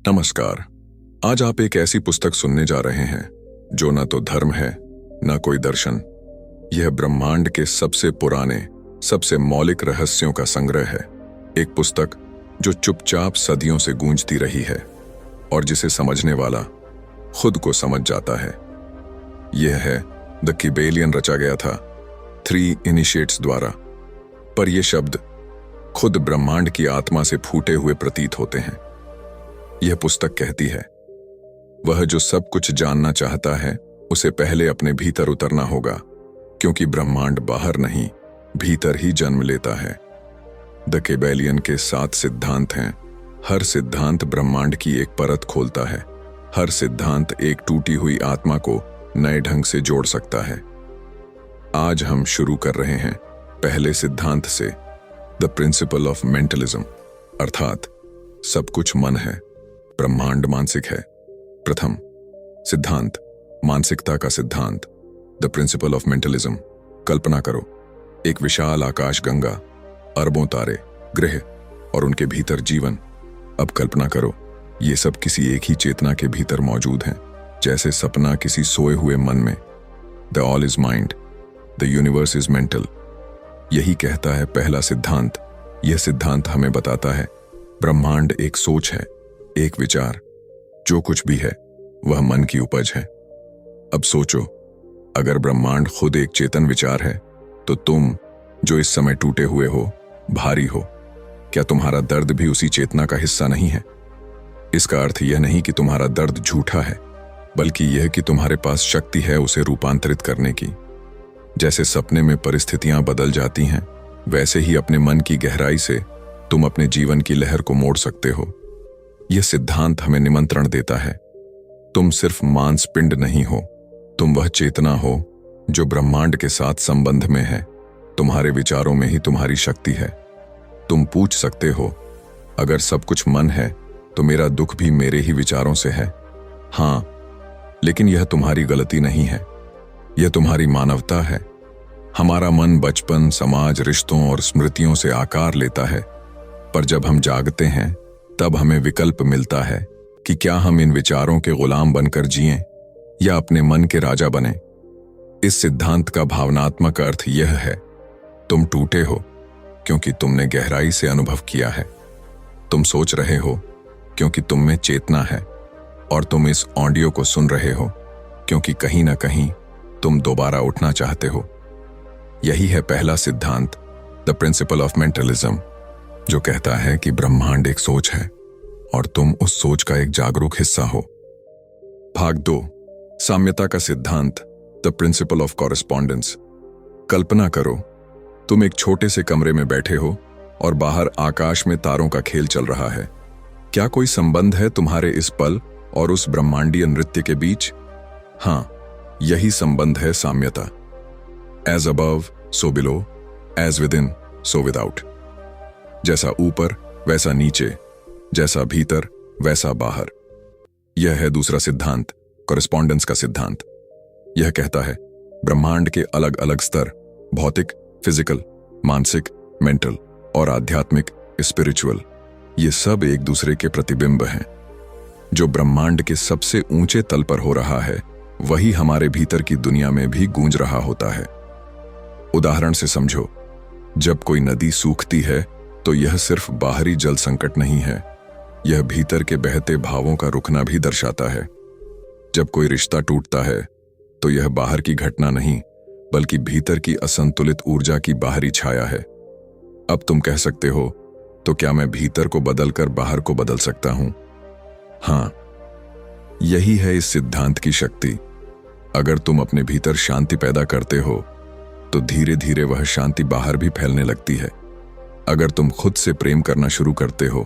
नमस्कार। आज आप एक ऐसी पुस्तक सुनने जा रहे हैं जो न तो धर्म है न कोई दर्शन। यह ब्रह्मांड के सबसे पुराने, सबसे मौलिक रहस्यों का संग्रह है। एक पुस्तक जो चुपचाप सदियों से गूंजती रही है और जिसे समझने वाला खुद को समझ जाता है। यह है द किबेलियन। रचा गया था 3 इनिशिएट्स द्वारा, पर यह शब्द खुद ब्रह्मांड की आत्मा से फूटे हुए प्रतीत होते हैं। यह पुस्तक कहती है, वह जो सब कुछ जानना चाहता है उसे पहले अपने भीतर उतरना होगा, क्योंकि ब्रह्मांड बाहर नहीं, भीतर ही जन्म लेता है। द किबेलियन के 7 सिद्धांत हैं। हर सिद्धांत ब्रह्मांड की एक परत खोलता है। हर सिद्धांत एक टूटी हुई आत्मा को नए ढंग से जोड़ सकता है। आज हम शुरू कर रहे हैं पहले सिद्धांत से, द प्रिंसिपल ऑफ मेंटलिज्म, अर्थात सब कुछ मन है, ब्रह्मांड मानसिक है। प्रथम सिद्धांत, मानसिकता का सिद्धांत, द प्रिंसिपल ऑफ मेंटलिज्म। कल्पना करो, एक विशाल आकाश गंगा, अरबों तारे, ग्रह और उनके भीतर जीवन। अब कल्पना करो, ये सब किसी एक ही चेतना के भीतर मौजूद हैं, जैसे सपना किसी सोए हुए मन में। The all is mind, the universe is mental. यही कहता है पहला सिद्धांत। यह सिद्धांत हमें बताता है ब्रह्मांड एक सोच है, एक विचार। जो कुछ भी है वह मन की उपज है। अब सोचो, अगर ब्रह्मांड खुद एक चेतन विचार है, तो तुम जो इस समय टूटे हुए हो, भारी हो, क्या तुम्हारा दर्द भी उसी चेतना का हिस्सा नहीं है? इसका अर्थ यह नहीं कि तुम्हारा दर्द झूठा है, बल्कि यह कि तुम्हारे पास शक्ति है उसे रूपांतरित करने की। जैसे सपने में परिस्थितियां बदल जाती हैं, वैसे ही अपने मन की गहराई से तुम अपने जीवन की लहर को मोड़ सकते हो। यह सिद्धांत हमें निमंत्रण देता है, तुम सिर्फ मांसपिंड नहीं हो, तुम वह चेतना हो जो ब्रह्मांड के साथ संबंध में है। तुम्हारे विचारों में ही तुम्हारी शक्ति है। तुम पूछ सकते हो, अगर सब कुछ मन है तो मेरा दुख भी मेरे ही विचारों से है। हाँ, लेकिन यह तुम्हारी गलती नहीं है, यह तुम्हारी मानवता है। हमारा मन बचपन, समाज, रिश्तों और स्मृतियों से आकार लेता है, पर जब हम जागते हैं तब हमें विकल्प मिलता है कि क्या हम इन विचारों के गुलाम बनकर जिएं या अपने मन के राजा बने। इस सिद्धांत का भावनात्मक अर्थ यह है, तुम टूटे हो क्योंकि तुमने गहराई से अनुभव किया है। तुम सोच रहे हो क्योंकि तुम में चेतना है, और तुम इस ऑडियो को सुन रहे हो क्योंकि कहीं ना कहीं तुम दोबारा उठना चाहते हो। यही है पहला सिद्धांत, द प्रिंसिपल ऑफ मेंटलिज्म, जो कहता है कि ब्रह्मांड एक सोच है और तुम उस सोच का एक जागरूक हिस्सा हो। भाग 2, साम्यता का सिद्धांत, द प्रिंसिपल ऑफ कॉरेस्पॉन्डेंस। कल्पना करो, तुम एक छोटे से कमरे में बैठे हो और बाहर आकाश में तारों का खेल चल रहा है। क्या कोई संबंध है तुम्हारे इस पल और उस ब्रह्मांडीय नृत्य के बीच? हाँ, यही संबंध है साम्यता। As above so below, as within so without. जैसा ऊपर वैसा नीचे, जैसा भीतर वैसा बाहर। यह है दूसरा सिद्धांत, कॉरेस्पॉन्डेंस का सिद्धांत। यह कहता है ब्रह्मांड के अलग अलग स्तर, भौतिक, फिजिकल, मानसिक, मेंटल और आध्यात्मिक, स्पिरिचुअल, ये सब एक दूसरे के प्रतिबिंब हैं। जो ब्रह्मांड के सबसे ऊंचे तल पर हो रहा है, वही हमारे भीतर की दुनिया में भी गूंज रहा होता है। उदाहरण से समझो, जब कोई नदी सूखती है तो यह सिर्फ बाहरी जल संकट नहीं है, यह भीतर के बहते भावों का रुकना भी दर्शाता है। जब कोई रिश्ता टूटता है तो यह बाहर की घटना नहीं, बल्कि भीतर की असंतुलित ऊर्जा की बाहरी छाया है। अब तुम कह सकते हो, तो क्या मैं भीतर को बदलकर बाहर को बदल सकता हूं? हाँ, यही है इस सिद्धांत की शक्ति। अगर तुम अपने भीतर शांति पैदा करते हो तो धीरे धीरे वह शांति बाहर भी फैलने लगती है। अगर तुम खुद से प्रेम करना शुरू करते हो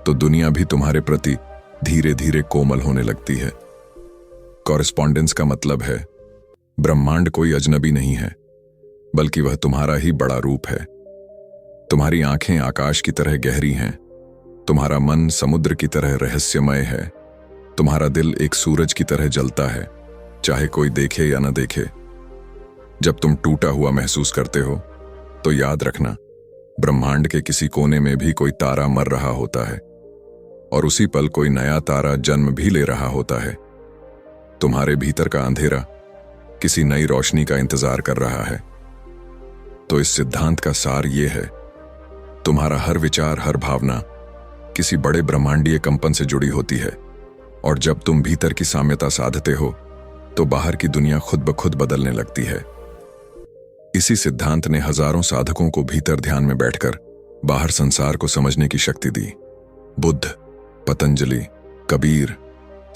तो दुनिया भी तुम्हारे प्रति धीरे धीरे कोमल होने लगती है। कॉरेस्पॉन्डेंस का मतलब है ब्रह्मांड कोई अजनबी नहीं है, बल्कि वह तुम्हारा ही बड़ा रूप है। तुम्हारी आंखें आकाश की तरह गहरी हैं, तुम्हारा मन समुद्र की तरह रहस्यमय है, तुम्हारा दिल एक सूरज की तरह जलता है, चाहे कोई देखे या न देखे। जब तुम टूटा हुआ महसूस करते हो तो याद रखना, ब्रह्मांड के किसी कोने में भी कोई तारा मर रहा होता है। और उसी पल कोई नया तारा जन्म भी ले रहा होता है। तुम्हारे भीतर का अंधेरा किसी नई रोशनी का इंतजार कर रहा है। तो इस सिद्धांत का सार ये है, तुम्हारा हर विचार, हर भावना किसी बड़े ब्रह्मांडीय कंपन से जुड़ी होती है, और जब तुम भीतर की साम्यता साधते हो तो बाहर की दुनिया खुद ब खुद बदलने लगती है। इसी सिद्धांत ने हजारों साधकों को भीतर ध्यान में बैठकर बाहर संसार को समझने की शक्ति दी। बुद्ध, पतंजलि, कबीर,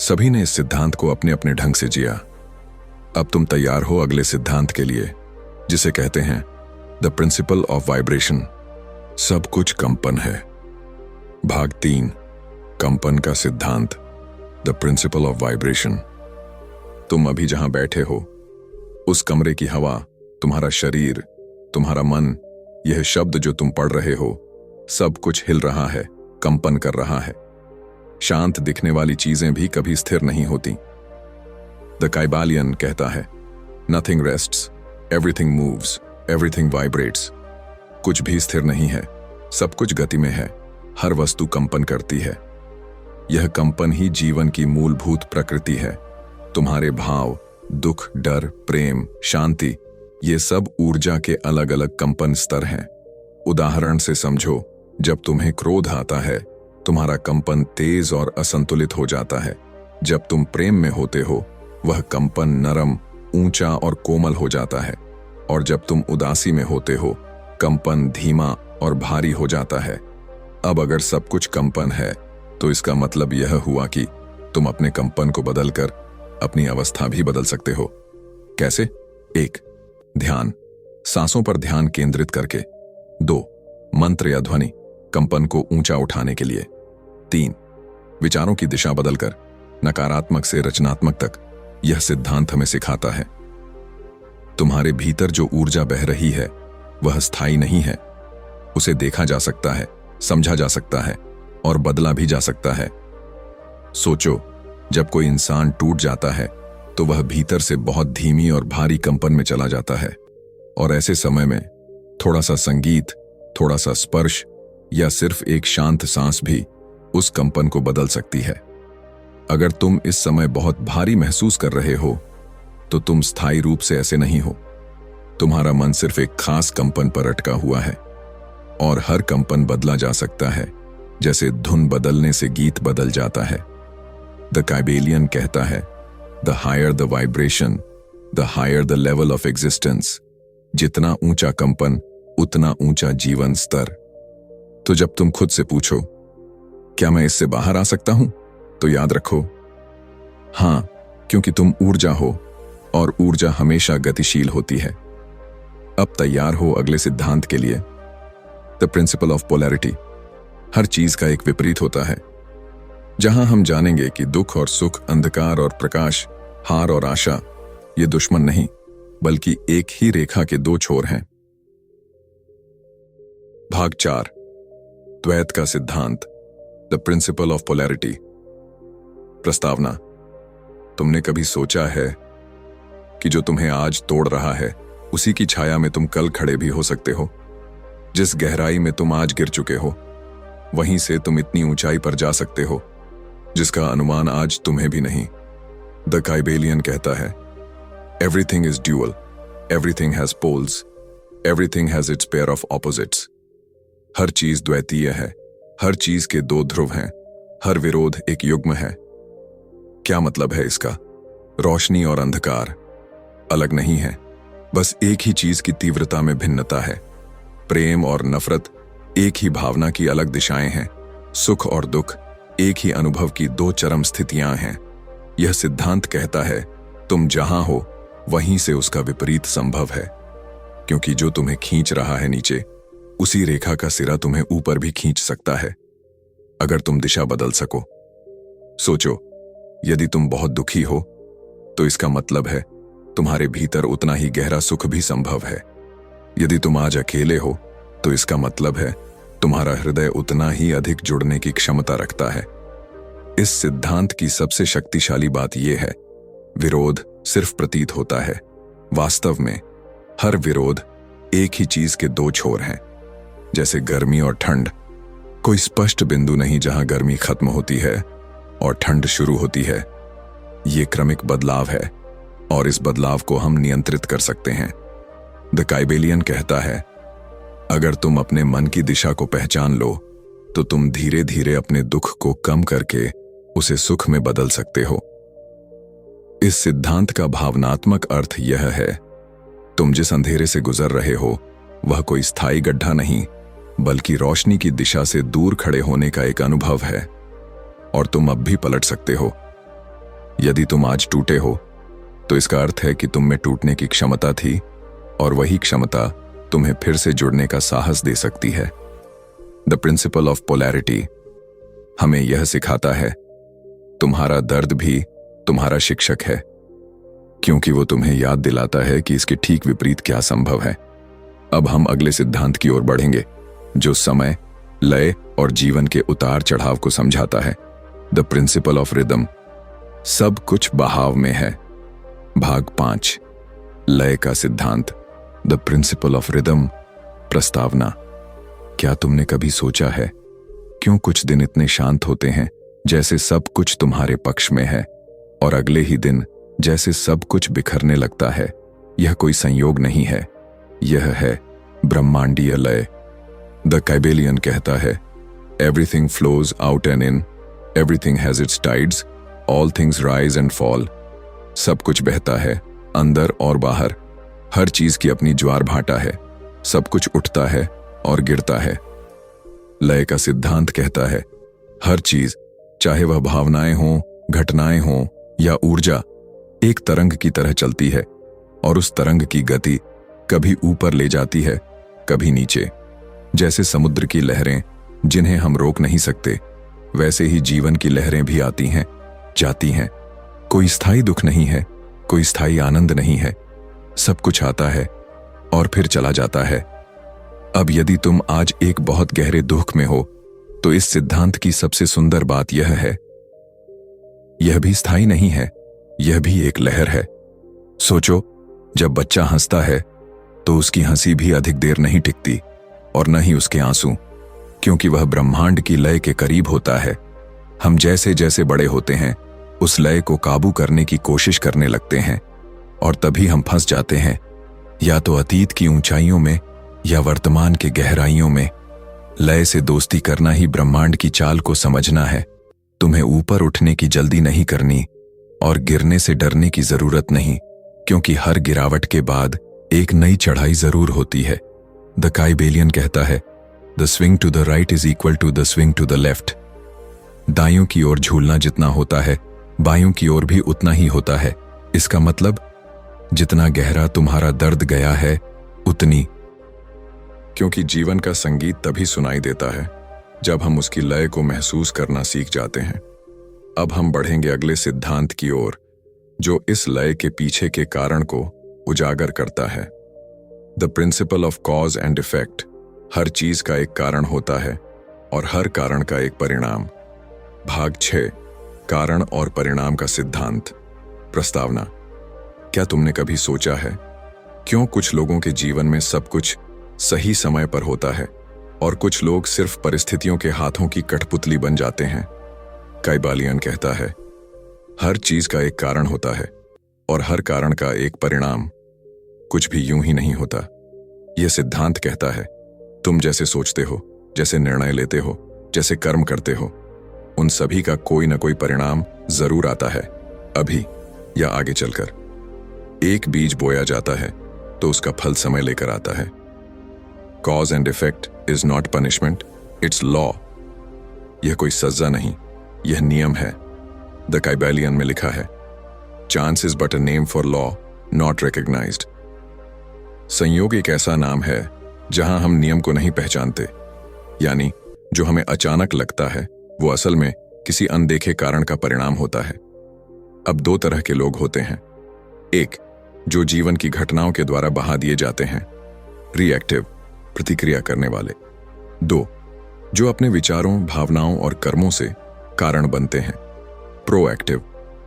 सभी ने इस सिद्धांत को अपने अपने ढंग से जिया। अब तुम तैयार हो अगले सिद्धांत के लिए, जिसे कहते हैं द प्रिंसिपल ऑफ वाइब्रेशन। सब कुछ कंपन है। भाग 3, कंपन का सिद्धांत, द प्रिंसिपल ऑफ वाइब्रेशन। तुम अभी जहां बैठे हो, उस कमरे की हवा, तुम्हारा शरीर, तुम्हारा मन, यह शब्द जो तुम पढ़ रहे हो, सब कुछ हिल रहा है, कंपन कर रहा है। शांत दिखने वाली चीजें भी कभी स्थिर नहीं होती। द काइबालियन कहता है, nothing rests, everything moves, everything vibrates. कुछ भी स्थिर नहीं है, सब कुछ गति में है, हर वस्तु कंपन करती है। यह कंपन ही जीवन की मूलभूत प्रकृति है। तुम्हारे भाव, दुख, डर, प्रेम, शांति, ये सब ऊर्जा के अलग अलग कंपन स्तर हैं। उदाहरण से समझो, जब तुम्हें क्रोध आता है, तुम्हारा कंपन तेज और असंतुलित हो जाता है। जब तुम प्रेम में होते हो, वह कंपन नरम, ऊंचा और कोमल हो जाता है। और जब तुम उदासी में होते हो, कंपन धीमा और भारी हो जाता है। अब अगर सब कुछ कंपन है, तो इसका मतलब यह हुआ कि तुम अपने कंपन को बदलकर अपनी अवस्था भी बदल सकते हो। कैसे? 1. ध्यान, सांसों पर ध्यान केंद्रित करके। 2. मंत्र या ध्वनि, कंपन को ऊंचा उठाने के लिए। 3. विचारों की दिशा बदलकर नकारात्मक से रचनात्मक तक। यह सिद्धांत हमें सिखाता है, तुम्हारे भीतर जो ऊर्जा बह रही है, वह स्थायी नहीं है। उसे देखा जा सकता है, समझा जा सकता है और बदला भी जा सकता है। सोचो, जब कोई इंसान टूट जाता है, तो वह भीतर से बहुत धीमी और भारी कंपन में चला जाता है। और ऐसे समय में थोड़ा सा संगीत, थोड़ा सा स्पर्श या सिर्फ एक शांत सांस भी उस कंपन को बदल सकती है। अगर तुम इस समय बहुत भारी महसूस कर रहे हो, तो तुम स्थायी रूप से ऐसे नहीं हो। तुम्हारा मन सिर्फ एक खास कंपन पर अटका हुआ है, और हर कंपन बदला जा सकता है, जैसे धुन बदलने से गीत बदल जाता है। द काइबेलियन कहता है, the higher the vibration, the higher the level of existence. जितना ऊंचा कंपन, उतना ऊंचा जीवन स्तर। तो जब तुम खुद से पूछो, क्या मैं इससे बाहर आ सकता हूं, तो याद रखो, हां, क्योंकि तुम ऊर्जा हो और ऊर्जा हमेशा गतिशील होती है। अब तैयार हो अगले सिद्धांत के लिए, द प्रिंसिपल ऑफ पोलैरिटी। हर चीज का एक विपरीत होता है, जहां हम जानेंगे कि दुख और सुख, अंधकार और प्रकाश, हार और आशा, ये दुश्मन नहीं, बल्कि एक ही रेखा के 2 छोर हैं। भाग 4, द्वैत का सिद्धांत, द प्रिंसिपल ऑफ पोलैरिटी। प्रस्तावना, तुमने कभी सोचा है कि जो तुम्हें आज तोड़ रहा है, उसी की छाया में तुम कल खड़े भी हो सकते हो। जिस गहराई में तुम आज गिर चुके हो, वहीं से तुम इतनी ऊंचाई पर जा सकते हो जिसका अनुमान आज तुम्हें भी नहीं। द काइबेलियन कहता है, everything is dual, everything has poles, everything has its pair of opposites. हर चीज द्वैतीय है, हर चीज के 2 ध्रुव हैं, हर विरोध एक युग्म है। क्या मतलब है इसका? रोशनी और अंधकार अलग नहीं है, बस एक ही चीज की तीव्रता में भिन्नता है। प्रेम और नफरत एक ही भावना की अलग दिशाएं हैं। सुख और दुख एक ही अनुभव की 2 चरम स्थितियां हैं। यह सिद्धांत कहता है, तुम जहां हो वहीं से उसका विपरीत संभव है, क्योंकि जो तुम्हें खींच रहा है नीचे, उसी रेखा का सिरा तुम्हें ऊपर भी खींच सकता है, अगर तुम दिशा बदल सको। सोचो, यदि तुम बहुत दुखी हो, तो इसका मतलब है तुम्हारे भीतर उतना ही गहरा सुख भी संभव है। यदि तुम आज अकेले हो, तो इसका मतलब है तुम्हारा हृदय उतना ही अधिक जुड़ने की क्षमता रखता है। इस सिद्धांत की सबसे शक्तिशाली बात यह है, विरोध सिर्फ प्रतीत होता है। वास्तव में हर विरोध एक ही चीज के 2 छोर हैं। जैसे गर्मी और ठंड, कोई स्पष्ट बिंदु नहीं जहां गर्मी खत्म होती है और ठंड शुरू होती है। ये क्रमिक बदलाव है और इस बदलाव को हम नियंत्रित कर सकते हैं। द काइबेलियन कहता है, अगर तुम अपने मन की दिशा को पहचान लो तो तुम धीरे धीरे अपने दुख को कम करके उसे सुख में बदल सकते हो। इस सिद्धांत का भावनात्मक अर्थ यह है, तुम जिस अंधेरे से गुजर रहे हो वह कोई स्थायी गड्ढा नहीं, बल्कि रोशनी की दिशा से दूर खड़े होने का एक अनुभव है और तुम अब भी पलट सकते हो। यदि तुम आज टूटे हो तो इसका अर्थ है कि तुम में टूटने की क्षमता थी और वही क्षमता तुम्हें फिर से जुड़ने का साहस दे सकती है। द प्रिंसिपल ऑफ पोलैरिटी हमें यह सिखाता है, तुम्हारा दर्द भी तुम्हारा शिक्षक है, क्योंकि वो तुम्हें याद दिलाता है कि इसके ठीक विपरीत क्या संभव है। अब हम अगले सिद्धांत की ओर बढ़ेंगे, जो समय, लय और जीवन के उतार चढ़ाव को समझाता है। द प्रिंसिपल ऑफ रिदम, सब कुछ बहाव में है। भाग 5, लय का सिद्धांत। द प्रिंसिपल ऑफ रिदम, प्रस्तावना। क्या तुमने कभी सोचा है, क्यों कुछ दिन इतने शांत होते हैं जैसे सब कुछ तुम्हारे पक्ष में है, और अगले ही दिन जैसे सब कुछ बिखरने लगता है? यह कोई संयोग नहीं है, यह है ब्रह्मांडीय लय। द काइबेलियन कहता है, everything flows out and in, everything has it's tides, all things rise and fall. सब कुछ बहता है, अंदर और बाहर, हर चीज की अपनी ज्वार भाटा है, सब कुछ उठता है और गिरता है। लय का सिद्धांत कहता है, हर चीज, चाहे वह भावनाएं हों, घटनाएं हों या ऊर्जा, एक तरंग की तरह चलती है और उस तरंग की गति कभी ऊपर ले जाती है, कभी नीचे। जैसे समुद्र की लहरें जिन्हें हम रोक नहीं सकते, वैसे ही जीवन की लहरें भी आती हैं, जाती हैं। कोई स्थायी दुख नहीं है, कोई स्थायी आनंद नहीं है, सब कुछ आता है और फिर चला जाता है। अब यदि तुम आज एक बहुत गहरे दुख में हो तो इस सिद्धांत की सबसे सुंदर बात यह है, यह भी स्थायी नहीं है, यह भी एक लहर है। सोचो, जब बच्चा हंसता है तो उसकी हंसी भी अधिक देर नहीं टिकती और न ही उसके आंसू, क्योंकि वह ब्रह्मांड की लय के करीब होता है। हम जैसे जैसे बड़े होते हैं उस लय को काबू करने की कोशिश करने लगते हैं और तभी हम फंस जाते हैं, या तो अतीत की ऊंचाइयों में या वर्तमान के गहराइयों में। लय से दोस्ती करना ही ब्रह्मांड की चाल को समझना है। तुम्हें ऊपर उठने की जल्दी नहीं करनी और गिरने से डरने की जरूरत नहीं, क्योंकि हर गिरावट के बाद एक नई चढ़ाई जरूर होती है। द काइबेलियन कहता है, the swing to the right is equal to the swing to the left. दायों की ओर झूलना जितना होता है, बायों की ओर भी उतना ही होता है। इसका मतलब, जितना गहरा तुम्हारा दर्द गया है उतनी, क्योंकि जीवन का संगीत तभी सुनाई देता है जब हम उसकी लय को महसूस करना सीख जाते हैं। अब हम बढ़ेंगे अगले सिद्धांत की ओर, जो इस लय के पीछे के कारण को उजागर करता है। The principle of cause and effect, हर चीज का एक कारण होता है और हर कारण का एक परिणाम। भाग 6, कारण और परिणाम का सिद्धांत। प्रस्तावना। क्या तुमने कभी सोचा है, क्यों कुछ लोगों के जीवन में सब कुछ सही समय पर होता है और कुछ लोग सिर्फ परिस्थितियों के हाथों की कठपुतली बन जाते हैं? काइबेलियन कहता है, हर चीज का एक कारण होता है और हर कारण का एक परिणाम। कुछ भी यूं ही नहीं होता। यह सिद्धांत कहता है, तुम जैसे सोचते हो, जैसे निर्णय लेते हो, जैसे कर्म करते हो, उन सभी का कोई ना कोई परिणाम जरूर आता है, अभी या आगे चलकर। एक बीज बोया जाता है तो उसका फल समय लेकर आता है। Cause and effect is not punishment, it's law. यह कोई सजा नहीं, यह नियम है। द काइबेलियन में लिखा है, chance is but a name for law not recognised. संयोग एक ऐसा नाम है जहां हम नियम को नहीं पहचानते, यानी जो हमें अचानक लगता है वो असल में किसी अनदेखे कारण का परिणाम होता है। अब दो तरह के लोग होते हैं, एक जो जीवन की घटनाओं के द्वारा बहा दिए जाते हैं, रिएक्टिव, प्रतिक्रिया करने वाले। दो जो अपने विचारों, भावनाओं और कर्मों से कारण बनते हैं, प्रोएक्टिव,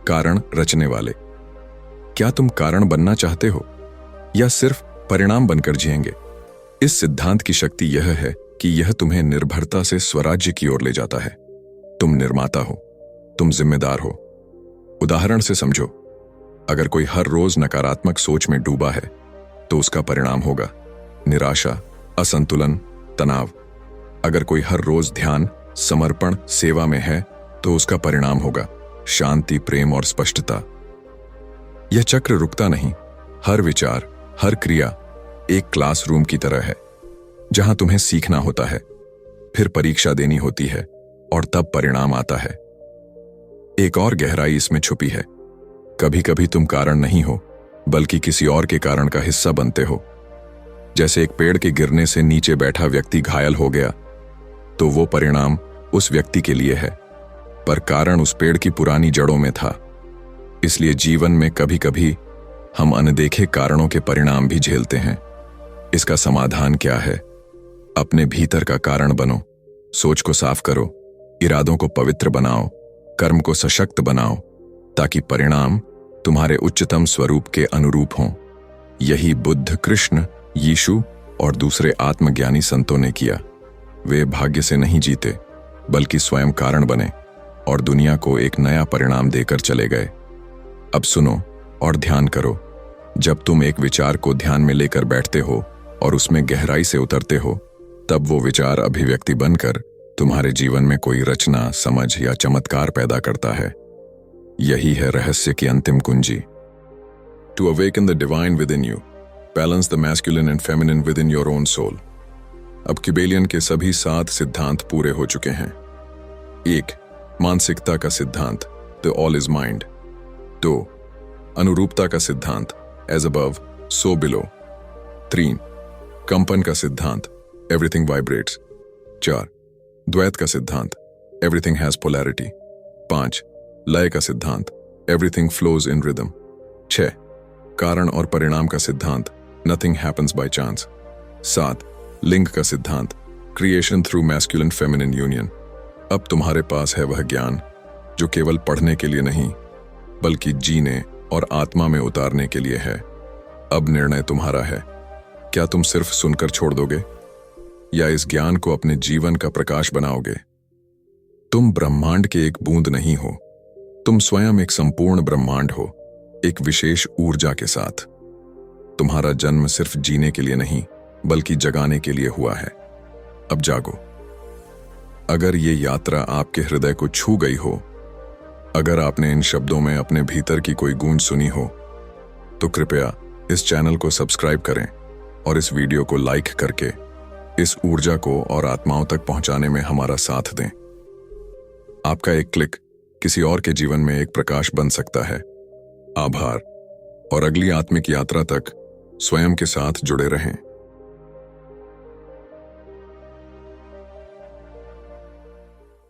कारण रचने वाले। क्या तुम कारण बनना चाहते हो या सिर्फ परिणाम बनकर जिएंगे? इस सिद्धांत की शक्ति यह है कि यह तुम्हें निर्भरता से स्वराज्य की ओर ले जाता है। तुम निर्माता हो, तुम जिम्मेदार हो। उदाहरण से समझो, अगर कोई हर रोज नकारात्मक सोच में डूबा है तो उसका परिणाम होगा निराशा, असंतुलन, तनाव। अगर कोई हर रोज ध्यान, समर्पण, सेवा में है तो उसका परिणाम होगा शांति, प्रेम और स्पष्टता। यह चक्र रुकता नहीं। हर विचार, हर क्रिया एक क्लासरूम की तरह है जहां तुम्हें सीखना होता है, फिर परीक्षा देनी होती है और तब परिणाम आता है। एक और गहराई इसमें छुपी है। कभी कभी तुम कारण नहीं हो, बल्कि किसी और के कारण का हिस्सा बनते हो। जैसे एक पेड़ के गिरने से नीचे बैठा व्यक्ति घायल हो गया तो वो परिणाम उस व्यक्ति के लिए है, पर कारण उस पेड़ की पुरानी जड़ों में था। इसलिए जीवन में कभी कभी हम अनदेखे कारणों के परिणाम भी झेलते हैं। इसका समाधान क्या है? अपने भीतर का कारण बनो, सोच को साफ करो, इरादों को पवित्र बनाओ, कर्म को सशक्त बनाओ, ताकि परिणाम तुम्हारे उच्चतम स्वरूप के अनुरूप हों। यही बुद्ध, कृष्ण, यीशु और दूसरे आत्मज्ञानी संतों ने किया। वे भाग्य से नहीं जीते, बल्कि स्वयं कारण बने और दुनिया को एक नया परिणाम देकर चले गए। अब सुनो और ध्यान करो। जब तुम एक विचार को ध्यान में लेकर बैठते हो और उसमें गहराई से उतरते हो, तब वो विचार अभिव्यक्ति बनकर तुम्हारे जीवन में कोई रचना, समझ या चमत्कार पैदा करता है। यही है रहस्य की अंतिम कुंजी। To awaken the divine within you, balance the masculine and feminine within your own soul. अब किबेलियन के सभी 7 सिद्धांत पूरे हो चुके हैं। 1. मानसिकता का सिद्धांत, द ऑल इज माइंड। 2. अनुरूपता का सिद्धांत, एज अबव सो बिलो। 3. कंपन का सिद्धांत, एवरीथिंग वाइब्रेट्स। 4. द्वैत का सिद्धांत, एवरीथिंग हैज पोलैरिटी। 5. लय का सिद्धांत, एवरीथिंग फ्लोज इन रिदम। 6. कारण और परिणाम का सिद्धांत, नथिंग हैपन्स बाय चांस। 7. लिंग का सिद्धांत, creation through masculine feminine union. अब तुम्हारे पास है वह ज्ञान जो केवल पढ़ने के लिए नहीं, बल्कि जीने और आत्मा में उतारने के लिए है। अब निर्णय तुम्हारा है। क्या तुम सिर्फ सुनकर छोड़ दोगे या इस ज्ञान को अपने जीवन का प्रकाश बनाओगे? तुम ब्रह्मांड के एक बूंद नहीं हो, तुम स्वयं एक संपूर्ण ब्रह्मांड हो, एक विशेष ऊर्जा के साथ। तुम्हारा जन्म सिर्फ जीने के लिए नहीं, बल्कि जगाने के लिए हुआ है। अब जागो। अगर ये यात्रा आपके हृदय को छू गई हो, अगर आपने इन शब्दों में अपने भीतर की कोई गूंज सुनी हो, तो कृपया इस चैनल को सब्सक्राइब करें और इस वीडियो को लाइक करके इस ऊर्जा को और आत्माओं तक पहुंचाने में हमारा साथ दें। आपका एक क्लिक किसी और के जीवन में एक प्रकाश बन सकता है। आभार, और अगली आत्मिक यात्रा तक स्वयं के साथ जुड़े रहें।